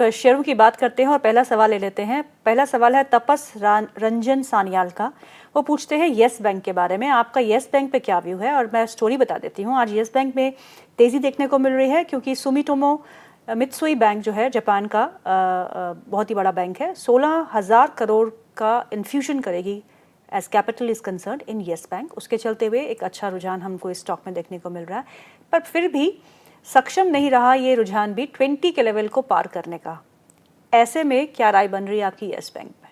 शेयरों की बात करते हैं और पहला सवाल ले लेते हैं। पहला सवाल है तपस रंजन सान्याल का। वो पूछते हैं येस बैंक के बारे में, आपका येस बैंक पे क्या व्यू है। और मैं स्टोरी बता देती हूँ। आज येस बैंक में तेज़ी देखने को मिल रही है क्योंकि सुमिटोमो मित्सुई बैंक जो है जापान का बहुत ही बड़ा बैंक है, 16,000 करोड़ का इन्फ्यूजन करेगी as capital is concern in Yes Bank. उसके चलते हुए एक अच्छा रुझान हमको इस स्टॉक में देखने को मिल रहा है, पर फिर भी सक्षम नहीं रहा ये रुझान भी 20 के लेवल को पार करने का। ऐसे में क्या राय बन रही है आपकी येस बैंक में?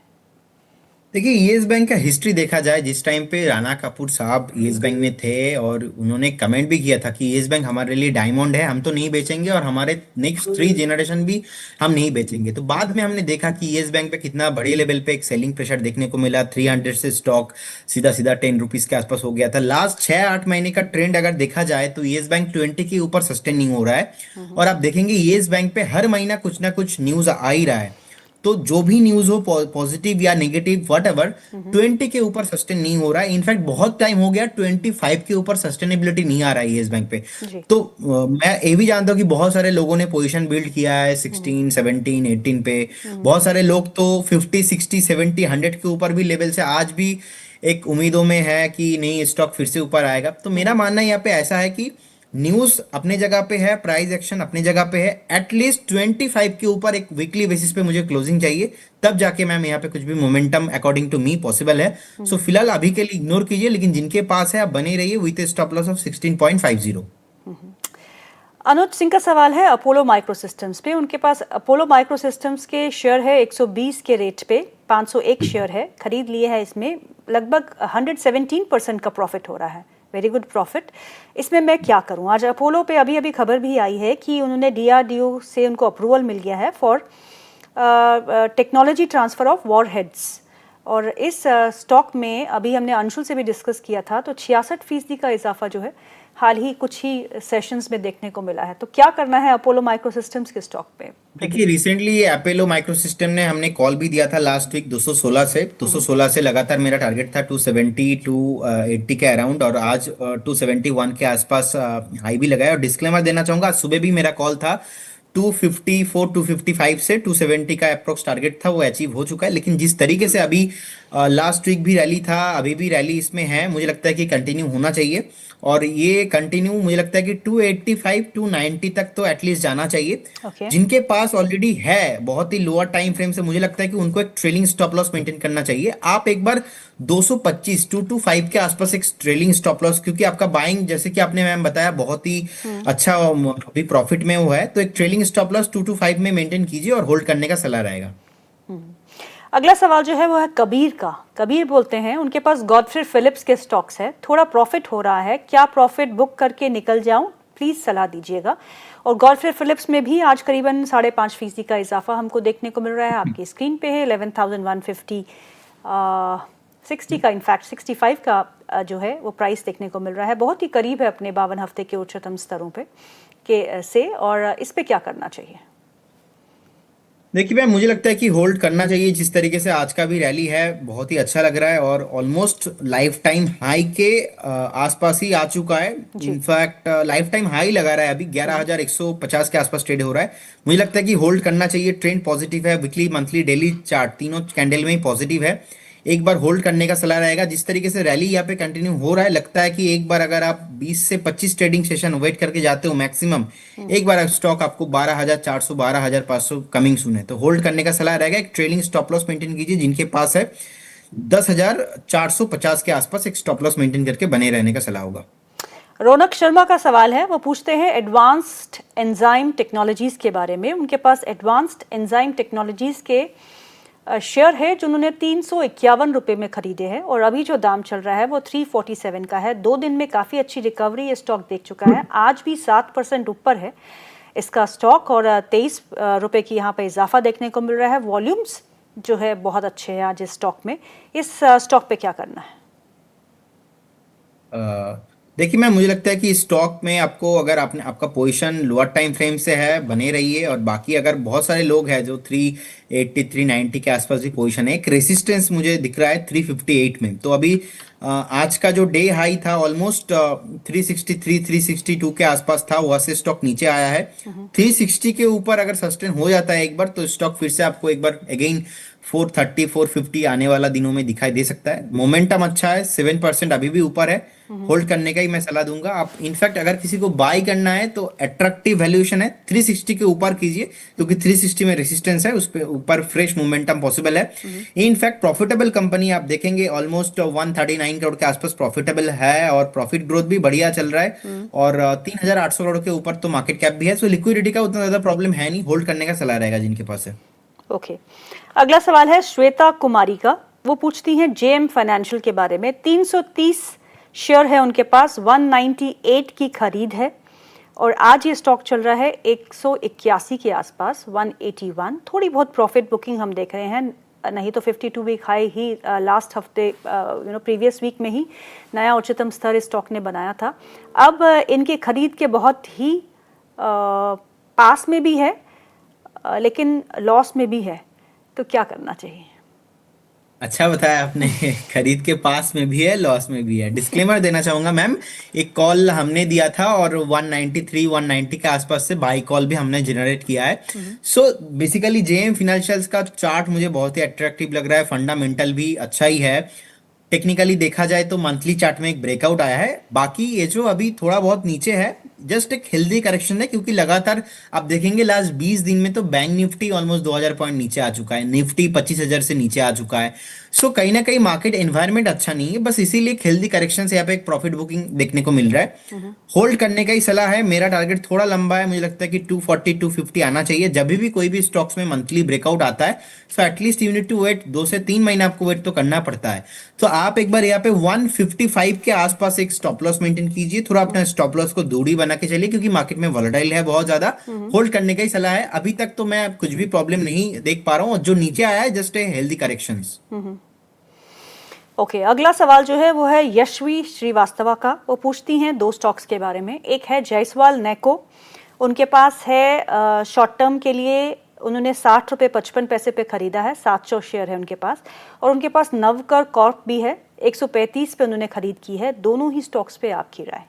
देखिए, येस बैंक का हिस्ट्री देखा जाए, जिस टाइम पे राणा कपूर साहब येस बैंक में थे और उन्होंने कमेंट भी किया था कि येस बैंक हमारे लिए डायमंड है, हम तो नहीं बेचेंगे और हमारे नेक्स्ट 3 जनरेशन भी हम नहीं बेचेंगे। तो बाद में हमने देखा कि येस बैंक पे कितना बड़े लेवल पे एक सेलिंग प्रेशर देखने को मिला। 300 से स्टॉक सीधा सीधा 10 रुपीज के आसपास हो गया था। लास्ट 6-8 महीने का ट्रेंड अगर देखा जाए तो येस बैंक 20 के ऊपर सस्टेन नहीं हो रहा है। और आप देखेंगे येस बैंक पे हर महीना कुछ ना कुछ न्यूज आ ही रहा है। तो जो भी न्यूज हो, पॉजिटिव या नेगेटिव वट एवर, 20 के ऊपर सस्टेन नहीं हो रहा है। इनफैक्ट बहुत टाइम हो गया 25 के ऊपर सस्टेनेबिलिटी नहीं आ रहा है येस बैंक पे। जी। तो मैं ये भी जानता हूँ कि बहुत सारे लोगों ने पोजीशन बिल्ड किया है 16, 17, 18 पे। बहुत सारे लोग तो 50, 60, 70, 100 के ऊपर भी लेवल से आज भी एक उम्मीदों में है कि नहीं, स्टॉक फिर से ऊपर आएगा। तो मेरा मानना यहाँ पे ऐसा है कि न्यूज अपने जगह पे है, प्राइस एक्शन अपने जगह पे है। एटलीस्ट 25 के ऊपर एक वीकली बेसिस पे मुझे क्लोजिंग चाहिए, तब जाके मैम यहाँ पे कुछ भी momentum according to me possible है। सो फिलहाल अभी के लिए इग्नोर कीजिए, लेकिन जिनके पास है आप बने रहिए विथ स्टॉप लॉस ऑफ 16.50। अनुज सिंह का सवाल है अपोलो माइक्रो सिस्टम्स पे। उनके पास अपोलो माइक्रो सिस्टम्स के शेयर है 120 के रेट पे, 501 शेयर है, खरीद लिए है। इसमें लगभग 117% का प्रॉफिट हो रहा है, वेरी गुड प्रॉफिट। इसमें मैं क्या करूं? आज अपोलो पे अभी अभी खबर भी आई है कि उन्होंने DRDO से उनको अप्रूवल मिल गया है for technology transfer of war heads. और इस स्टॉक में अभी हमने अंशुल से भी डिस्कस किया था, तो 66% का इजाफा जो है हाल ही कुछ ही सेशंस में देखने को मिला है। तो क्या करना है अपोलो माइक्रो सिस्टम्स के स्टॉक पे? देखिए, रिसेंटली ये अपोलो माइक्रो सिस्टम ने हमने कॉल भी दिया था लास्ट वीक 216 से लगातार मेरा टारगेट था 270 टू 80 के अराउंड, और आज 271 के आसपास हाई भी लगाया। और डिस्क्लेमर देना चाहूंगा, आज सुबह भी मेरा कॉल था 254 255 से 270 का अप्रोक्स टारगेट था, वो अचीव हो चुका है। लेकिन जिस तरीके से अभी लास्ट वीक भी रैली था, अभी भी रैली इसमें है, मुझे लगता है कि कंटिन्यू होना चाहिए। और ये कंटिन्यू मुझे लगता है कि 285 290 तक तो एटलीस्ट जाना चाहिए। ओके। जिनके पास ऑलरेडी है बहुत ही लोअर टाइम फ्रेम से, मुझे लगता है कि उनको एक ट्रेलिंग स्टॉप लॉस मेंटेन करना चाहिए। आप एक बार 225 225 के आसपास एक ट्रेलिंग स्टॉप लॉस, क्योंकि आपका बाइंग जैसे कि आपने मैम बताया बहुत ही अच्छा अभी प्रॉफिट में हुआ है, तो एक ट्रेलिंग स्टॉप लॉस 225 में मेंटेन कीजिए और होल्ड करने का सलाह रहेगा। अगला सवाल जो है वो है कबीर का। कबीर बोलते हैं उनके पास गॉडफ्रे फिलिप्स के स्टॉक्स है, थोड़ा प्रॉफिट हो रहा है, क्या प्रॉफिट बुक करके निकल जाऊं? प्लीज सलाह दीजिएगा। और गॉडफ्रे फिलिप्स में भी आज करीबन 5.5% का इजाफा हमको देखने को मिल रहा है। आपकी स्क्रीन पे है 11,150, 60 का, इनफैक्ट 65 का जो है वो प्राइस देखने को मिल रहा है। बहुत ही करीब है अपने 52 हफ्ते के उच्चतम स्तरों पे के से। और इस पे क्या करना चाहिए? देखिए मैम, मुझे लगता है कि होल्ड करना चाहिए। जिस तरीके से आज का भी रैली है, बहुत ही अच्छा लग रहा है और ऑलमोस्ट लाइफ टाइम हाई के आसपास ही आ चुका है। जी। इनफैक्ट लाइफ टाइम हाई लगा रहा है, अभी 11,150 के आसपास ट्रेड हो रहा है। मुझे लगता है कि होल्ड करना चाहिए। ट्रेंड पॉजिटिव है, वीकली मंथली डेली चार्ट तीनों कैंडल में ही पॉजिटिव है। एक बार होल्ड करने का सलाह रहेगा। जिस तरीके से रैली यहाँ पे कंटिन्यू हो रहा है, लगता है कि एक बार अगर आप 20 से 25 ट्रेडिंग सेशन वेट करके जाते हो मैक्सिमम, एक बार स्टॉक आपको 12,400 12,500 कमिंग सुने, तो होल्ड करने का सलाह रहेगा। एक ट्रेलिंग स्टॉप लॉस मेंटेन कीजिए। जिनके पास है 10,450 के आसपास एक स्टॉप लॉस मेंटेन करके बने रहने का सलाह होगा। रौनक शर्मा का सवाल है, वो पूछते हैं एडवांस्ड एंजाइम टेक्नोलॉजीज के बारे में। उनके पास एडवांस्ड एंजाइम टेक्नोलॉजीज के शेयर है जो उन्होंने 351 रुपये में खरीदे हैं, और अभी जो दाम चल रहा है वो 347 का है। 2 दिन में काफ़ी अच्छी रिकवरी ये स्टॉक देख चुका है। आज भी 7% ऊपर है इसका स्टॉक, और 23 रुपये की यहाँ पे इजाफा देखने को मिल रहा है। वॉल्यूम्स जो है बहुत अच्छे हैं आज इस स्टॉक में। इस स्टॉक पे क्या करना है? देखिए मैम, मुझे लगता है कि स्टॉक में आपको, अगर आपने आपका पोजीशन लोअर टाइम फ्रेम से है, बने रहिए। और बाकी अगर बहुत सारे लोग हैं जो 380 390 के आसपास भी पोजीशन है, एक रेसिस्टेंस मुझे दिख रहा है 358 में। तो अभी आज का जो डे हाई था ऑलमोस्ट 363 362 के आसपास था, वहां से स्टॉक नीचे आया है। 360 के ऊपर अगर सस्टेन हो जाता है एक बार, तो स्टॉक फिर से आपको एक बार अगेन 430 450 आने वाला दिनों में दिखाई दे सकता है। मोमेंटम अच्छा है, 7% अभी भी ऊपर है। होल्ड करने का ही मैं सलाह दूंगा। आप इनफैक्ट अगर किसी को बाय करना है तो अट्रैक्टिव वैल्यूएशन है, 360 के ऊपर कीजिए, क्योंकि 360 में रेसिस्टेंस है, उस पे ऊपर फ्रेश मोमेंटम पॉसिबल है। इनफैक्ट प्रॉफिटेबल कंपनी आप देखेंगे ऑलमोस्ट 139 करोड़ के आसपास प्रॉफिटेबल है, और प्रॉफिट ग्रोथ भी बढ़िया चल रहा है। और 3800 करोड़ के ऊपर तो मार्केट कैप भी है। सो लिक्विडिटी का उतना ज्यादा प्रॉब्लम है नहीं, होल्ड करने का सलाह रहेगा जिनके पास है। ओके, अगला सवाल है श्वेता कुमारी का। वो पूछती हैं जेएम फाइनेंशियल के बारे में। 330 शेयर है उनके पास, 198 की खरीद है, और आज ये स्टॉक चल रहा है 181 के आसपास, 181। थोड़ी बहुत प्रॉफिट बुकिंग हम देख रहे हैं, नहीं तो 52 वीक हाई ही लास्ट हफ्ते प्रीवियस वीक में ही नया उच्चतम स्तर इस स्टॉक ने बनाया था। अब इनकी खरीद के बहुत ही पास में भी है, लेकिन लॉस में भी है, तो क्या करना चाहिए? अच्छा बताया आपने। खरीद के पास में भी है, लॉस में भी है। डिस्क्लेमर देना चाहूंगा मैम, एक कॉल हमने दिया था और 193 190 के आसपास से बाई कॉल भी हमने जनरेट किया है। सो बेसिकली जेएम फिनेंशियल्स का चार्ट मुझे बहुत ही अट्रैक्टिव लग रहा है, फंडामेंटल भी अच्छा ही है। टेक्निकली देखा जाए तो मंथली चार्ट में एक ब्रेकआउट आया है। बाकी ये जो अभी थोड़ा बहुत नीचे है, जस्ट एक हेल्दी करेक्शन है, क्योंकि लगातार आप देखेंगे लास्ट 20 दिन में तो बैंक निफ्टी ऑलमोस्ट 2000 पॉइंट नीचे आ चुका है, निफ्टी 25,000 से नीचे आ चुका है। सो कहीं ना कहीं मार्केट एनवायरनमेंट अच्छा नहीं है, बस इसीलिए एक हेल्दी करेक्शन से यहाँ पे एक प्रॉफिट बुकिंग देखने को मिल रहा है। होल्ड करने का ही सलाह है। मेरा टारगेट थोड़ा लंबा है, मुझे लगता है कि 240 250 आना चाहिए जब भी कोई भी स्टॉक्स में मंथली ब्रेकआउट आता है। So at least you need to wait 2 से 3 महीने, आपको वेट तो करना पड़ता है। तो आप एक बार यहाँ पे 155 के आसपास एक स्टॉप लॉस मेंटेन कीजिए, थोड़ा अपना स्टॉप लॉस को दूरी बना के चलिए, क्योंकि मार्केट में वॉलेटाइल है बहुत ज्यादा। होल्ड करने का ही सलाह है। अभी तक तो मैं कुछ भी प्रॉब्लम नहीं देख पा रहा हूँ, और जो नीचे आया है just a healthy corrections. Okay, अगला सवाल जो है वो है यशवी श्रीवास्तवा का। वो पूछती हैं दो स्टॉक्स के बारे में। एक है जायसवाल नेको, उनके पास है शॉर्ट टर्म के लिए उन्होंने 60 रुपये 55 पैसे पे खरीदा है, 700 शेयर है उनके पास। और उनके पास नवकर कॉर्प भी है, 135 पे उन्होंने खरीद की है। दोनों ही स्टॉक्स पे आपकी राय?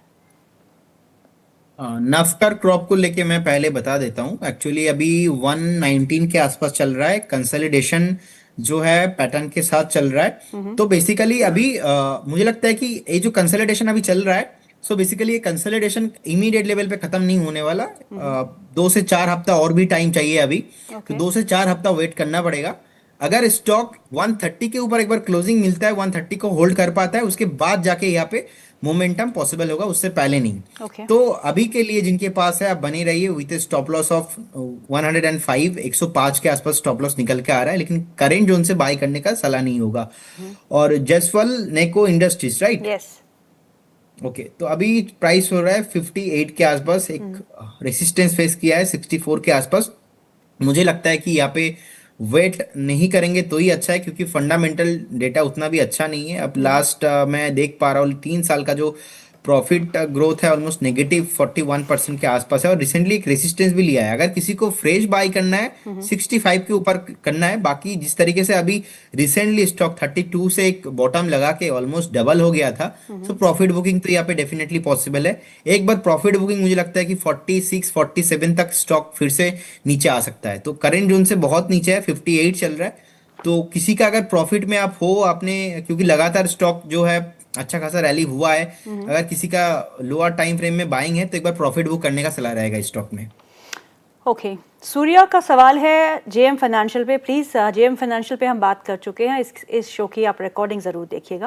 नफ्कर क्रॉप को लेके मैं पहले बता देता हूँ। एक्चुअली अभी 119 के आसपास चल रहा है, कंसोलिडेशन जो है पैटर्न के साथ चल रहा है। तो बेसिकली अभी मुझे लगता है कि ये जो कंसोलिडेशन अभी चल रहा है, सो बेसिकली ये कंसोलिडेशन इमीडिएट लेवल पे खत्म नहीं होने वाला। 2 से 4 हफ्ता और भी टाइम चाहिए अभी। तो 2 से 4 हफ्ता वेट करना पड़ेगा। अगर स्टॉक 130 के ऊपर एक बार क्लोजिंग मिलता है, 130 को होल्ड कर पाता है, उसके बाद जाके यहाँ पे मोमेंटम पॉसिबल होगा, उससे पहले नहीं। तो अभी के लिए जिनके पास है, आप बने रहिए विथ स्टॉप लॉस ऑफ 105 105 के आसपास स्टॉप लॉस निकल के आ रहा है, लेकिन करेंट जोन से बाय करने का सलाह नहीं होगा। और जसवल नेको इंडस्ट्रीज, राइट? यस। ओके, तो अभी प्राइस हो रहा है 58 के आसपास, एक रेसिस्टेंस फेस किया है 64 के आसपास। मुझे लगता है कि यहाँ पे वेट नहीं करेंगे तो ही अच्छा है, क्योंकि फंडामेंटल डेटा उतना भी अच्छा नहीं है। अब लास्ट मैं देख पा रहा हूँ 3 साल का जो प्रॉफिट ग्रोथ है ऑलमोस्ट नेगेटिव 41% के आसपास है, और रिसेंटली एक रेसिस्टेंस भी लिया है। अगर किसी को फ्रेश बाय करना है 65 के ऊपर करना है। बाकी जिस तरीके से अभी रिसेंटली स्टॉक 32 से एक बॉटम लगा के ऑलमोस्ट डबल हो गया था, तो प्रॉफिट बुकिंग तो यहाँ पे डेफिनेटली पॉसिबल है। एक बार प्रॉफिट बुकिंग मुझे लगता है कि 46 47 तक स्टॉक फिर से नीचे आ सकता है। तो करेंट जोन से बहुत नीचे है, 58 चल रहा है। तो किसी का अगर प्रॉफिट में आप हो आपने, क्योंकि लगातार स्टॉक जो है अच्छा खासा रैली हुआ है, अगर किसी का लोअर टाइम फ्रेम में बाइंग है तो एक बार प्रॉफिट बुक करने का सलाह रहेगा स्टॉक में। ओके, सूर्या का सवाल है जेएम फाइनेंशियल पे। प्लीज़ जेएम फाइनेंशियल पे हम बात कर चुके हैं, इस शो की आप रिकॉर्डिंग ज़रूर देखिएगा।